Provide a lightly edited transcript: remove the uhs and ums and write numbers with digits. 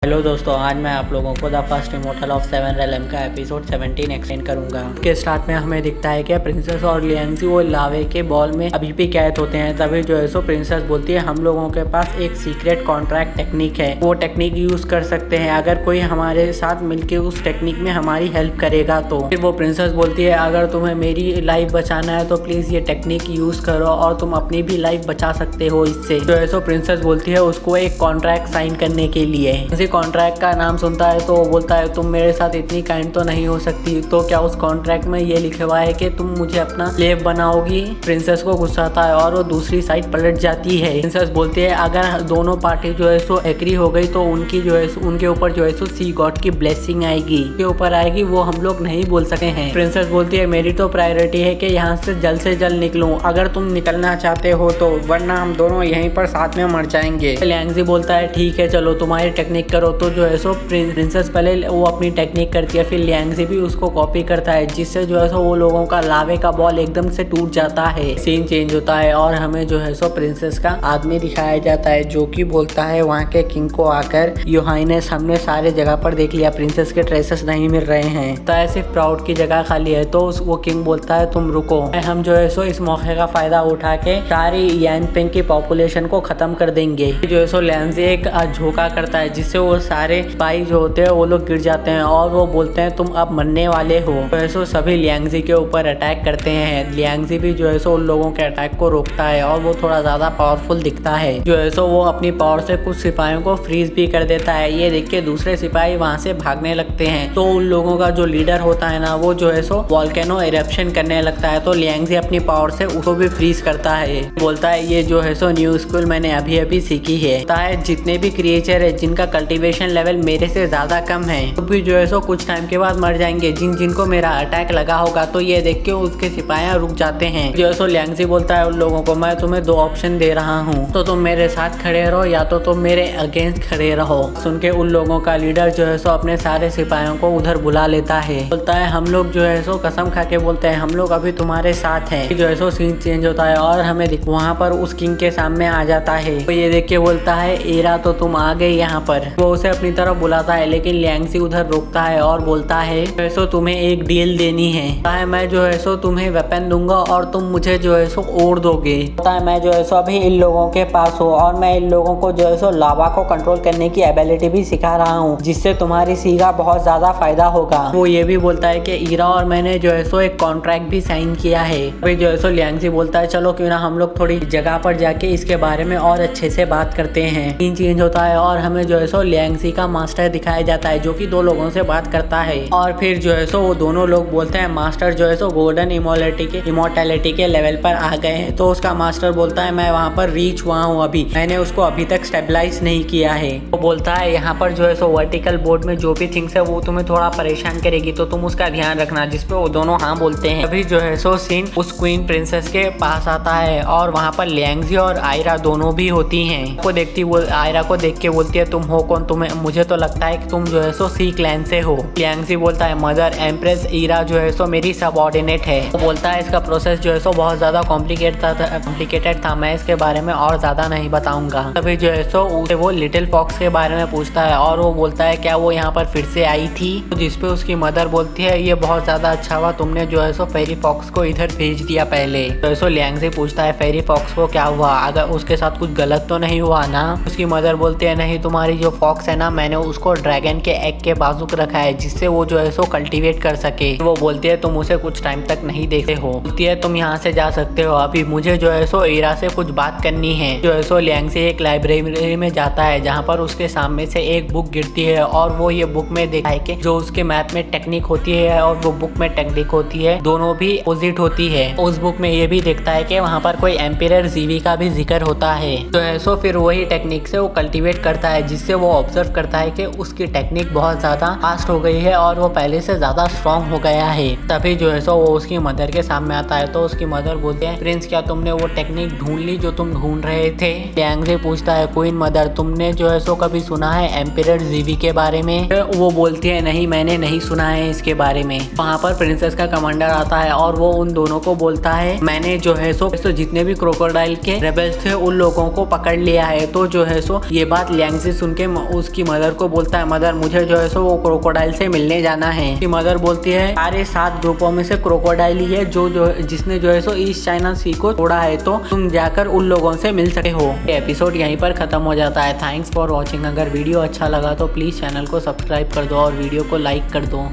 Hello दोस्तों, आज मैं आप लोगों को द फर्स्ट इमोर्टल ऑफ 7 रेलम का एपिसोड 17 एक्सप्लेन करूंगा। के स्टार्ट में हमें दिखता है कि प्रिंसेस और लियांगजी वो लावे के बॉल में अभी भी कैद होते हैं। तभी जो है सो प्रिंसेस बोलती है हम लोगों के पास एक सीक्रेट कॉन्ट्रैक्ट टेक्निक है, वो टेक्निक यूज कर सकते हैं अगर कोई हमारे साथ मिलके उस टेक्निक में हमारी हेल्प करेगा तो। फिर वो प्रिंसेस बोलती है अगर तुम्हें मेरी लाइफ बचाना है तो प्लीज ये टेक्निक यूज करो और तुम अपनी भी लाइफ बचा सकते हो इससे। जो है सो प्रिंसेस बोलती है उसको एक कॉन्ट्रैक्ट साइन करने के लिए। कॉन्ट्रैक्ट का नाम सुनता है तो वो बोलता है तुम मेरे साथ इतनी काइंड तो नहीं हो सकती, तो क्या उस कॉन्ट्रैक्ट में ये लिखा हुआ है कि तुम मुझे अपना स्लेव बनाओगी। प्रिंसेस को गुस्सा आता है और वो दूसरी साइड पलट जाती है। प्रिंसेस बोलती है अगर दोनों पार्टी जो है सो एग्री हो गई तो उनकी जो है उनके ऊपर जो है सो सी गॉड की ब्लेसिंग आएगी, के ऊपर आएगी, वो हम लोग नहीं बोल सके हैं। प्रिंसेस बोलती है मेरी तो प्रायोरिटी है कि यहाँ से जल्द निकलूं अगर तुम निकलना चाहते हो तो, वरना हम दोनों यहीं पर साथ में मर जाएंगे। लियांगजी बोलता है ठीक है चलो तुम्हारी टेक्निक करो। तो जो है सो प्रिंसेस पहले वो अपनी टेक्निक करती है, फिर लियांगजी भी उसको कॉपी करता है, जिससे जो है सो वो लोगों का लावे का बॉल एकदम से टूट जाता है। सीन चेंज होता है और हमें जो है सो प्रिंसेस का आदमी दिखाया जाता है जो कि बोलता है वहाँ के किंग को आकर योर हाइनेस हमने सारे जगह पर देख लिया, प्रिंसेस के ट्रेसेस नहीं मिल रहे हैं, तो सिर्फ प्राउड की जगह खाली है। तो वो किंग बोलता है तुम रुको, हम जो है सो इस मौके का फायदा उठा के सारी यानपिंग की पॉपुलेशन को खत्म कर देंगे। जो है सो लियांगजी एक झोंका करता है जिससे वो सारे स्पाई जो होते हैं वो लोग गिर जाते हैं और वो बोलते हैं तुम अब मरने वाले हो। जो है सो सभी लियांगजी के ऊपर अटैक करते हैं। लियांगजी भी जो है सो उन लोगों के अटैक को रोकता है और वो थोड़ा ज्यादा पावरफुल दिखता है। जो है सो वो अपनी पावर से कुछ सिपाहियों को फ्रीज भी कर देता है। ये देख के दूसरे सिपाही वहाँ से भागने लगते हैं। तो उन लोगों का जो लीडर होता है ना वो जो है सो वॉल्केनो इरप्शन करने लगता है। तो लियांगजी अपनी पावर से उसको भी फ्रीज करता है। बोलता है ये जो है सो न्यू स्किल मैंने अभी सीखी है। जितने भी क्रिएचर है जिनका कल्टीवेशन लेवल मेरे से ज्यादा कम है तो भी जो है सो कुछ टाइम के बाद मर जाएंगे जिनको मेरा अटैक लगा होगा। तो ये देख के उसके सिपाहियां रुक जाते हैं। जो है सो लियांगजी बोलता है उन लोगों को मैं तुम्हें दो ऑप्शन दे रहा हूँ, तो तुम मेरे साथ खड़े रहो या तो तुम मेरे अगेंस्ट खड़े रहो। सुन के उन लोगों का लीडर जो है सो अपने सारे सिपाहियों को उधर बुला लेता है। बोलता है हम लोग जो है सो कसम खा के बोलते हैं हम लोग अभी तुम्हारे साथ हैं। जो है सो सीन चेंज होता है और हमें वहाँ पर उस किंग के सामने आ जाता है। तो ये देख के बोलता है एरा तो तुम आ गए यहाँ पर। वो उसे अपनी तरफ बुलाता है लेकिन लियांगजी उधर रोकता है और बोलता है सो तुम्हें एक डील देनी है। मैं जो है सो तुम्हें वेपन दूंगा और तुम मुझे जो है सो ओढ़ दोगे। मैं जो है सो अभी इन लोगों के पास हूँ और मैं इन लोगों को जो है सो लावा को कंट्रोल करने की एबिलिटी भी सिखा रहा हूँ जिससे तुम्हारी सी का बहुत ज्यादा फायदा होगा। वो ये भी बोलता है कि ईरा और मैंने जो है सो एक कॉन्ट्रैक्ट भी साइन किया है। अभी जो है सो लियांगजी बोलता है चलो क्यों ना हम लोग थोड़ी जगह पर जाके इसके बारे में और अच्छे से बात करते हैं। सीन चेंज होता है और हमें जो है सो लियांगजी का मास्टर दिखाया जाता है जो कि दो लोगों से बात करता है। और फिर जो है सो वो दोनों लोग बोलते हैं मास्टर जो है सो गोल्डन इमोर्टैलिटी के लेवल पर आ गए हैं। तो उसका मास्टर बोलता है मैं वहाँ पर रीच हुआ हूँ, अभी मैंने उसको अभी तक स्टेबलाइज नहीं किया है। वो बोलता है यहाँ पर जो है सो वर्टिकल बोर्ड में जो भी थिंग्स है वो तुम्हें थोड़ा परेशान करेगी तो तुम उसका ध्यान रखना, जिसपे वो दोनों हाँ बोलते हैं। अभी जो है सो सीन उस क्वीन प्रिंसेस के पास आता है और वहाँ पर लियांगजी और आयरा दोनों भी होती हैं। आयरा को देख के बोलती है तुम हो कौन, तुम्हें मुझे तो लगता है कि तुम जो है सो सी क्लैन से हो। लियांगजी बोलता है मदर एम्प्रेस ईरा जो है सो मेरी सबऑर्डिनेट है। वो बोलता है इसका प्रोसेस जो है सो बहुत ज्यादा कॉम्प्लिकेटेड था, मैं इसके बारे में और ज्यादा नहीं बताऊंगा। तभी जो है सो उसे वो लिटिल फॉक्स के बारे में पूछता है और वो बोलता है क्या वो यहाँ पर फिर से आई थी, तो जिसपे उसकी मदर बोलती है ये बहुत ज्यादा अच्छा हुआ तुमने जो है सो फेरी फॉक्स को इधर भेज दिया पहले। जो है सो लियांगजी पूछता है फेरी फॉक्स को क्या हुआ, अगर उसके साथ कुछ गलत तो नहीं हुआ ना। उसकी मदर बोलती है नहीं तुम्हारी जो फॉक्स है ना मैंने उसको ड्रैगन के एग के बाजुक रखा है जिससे वो जो है सो कल्टीवेट कर सके। वो बोलती है तुम उसे कुछ टाइम तक नहीं देखते हो, बोलती है तुम यहाँ से जा सकते हो, अभी मुझे जो है सो ईरा से कुछ बात करनी है। जो है सो लियांगजी एक लाइब्रेरी में जाता है जहाँ पर उसके सामने से एक बुक गिरती है और वो ये बुक में देखा है कि जो उसके मैप में टेक्निक होती है और वो बुक में टेक्निक होती है दोनों भी अपोजिट होती है। उस बुक में ये भी देखता है कि वहाँ पर कोई एम्पियर जीवी का भी जिक्र होता है। जो है सो फिर वही टेक्निक से वो कल्टीवेट करता है जिससे वो ऑब्जर्व करता है कि उसकी टेक्निक बहुत ज्यादा फास्ट हो गई है और वो पहले से ज्यादा स्ट्रॉन्ग हो गया है। तभी जो है सो वो उसकी मदर के सामने आता है। तो उसकी मदर बोलते हैं प्रिंस क्या तुमने वो टेक्निक ढूंढ ली जो तुम ढूंढ रहे थे। लियांगजी पूछता है क्वीन मदर तुमने जो है सो कभी सुना है एम्पियर जीवी के बारे में। वो बोलती है नहीं मैंने नहीं सुना है इसके बारे में। वहाँ पर प्रिंसेस का कमांडर आता है और वो उन दोनों को बोलता है मैंने जो है सो जितने भी क्रोकोडाइल के रेबल्स थे उन लोगों को पकड़ लिया है। तो जो है सो ये बात लियांगजी सुन के उसकी मदर को बोलता है, मदर मुझे जो है सो वो क्रोकोडाइल से मिलने जाना है। उसकी मदर बोलती है सारे 7 ग्रुपों में से क्रोकोडाइल ही है जो जिसने जो है सो ईस्ट चाइना सी को तोड़ा है, तो तुम जाकर उन लोगों से मिल सकते हो। ये एपिसोड यहीं पर खत्म हो जाता है। Thanks for watching. अगर वीडियो अच्छा लगा तो प्लीज चैनल को सब्सक्राइब कर दो और वीडियो को लाइक कर दो।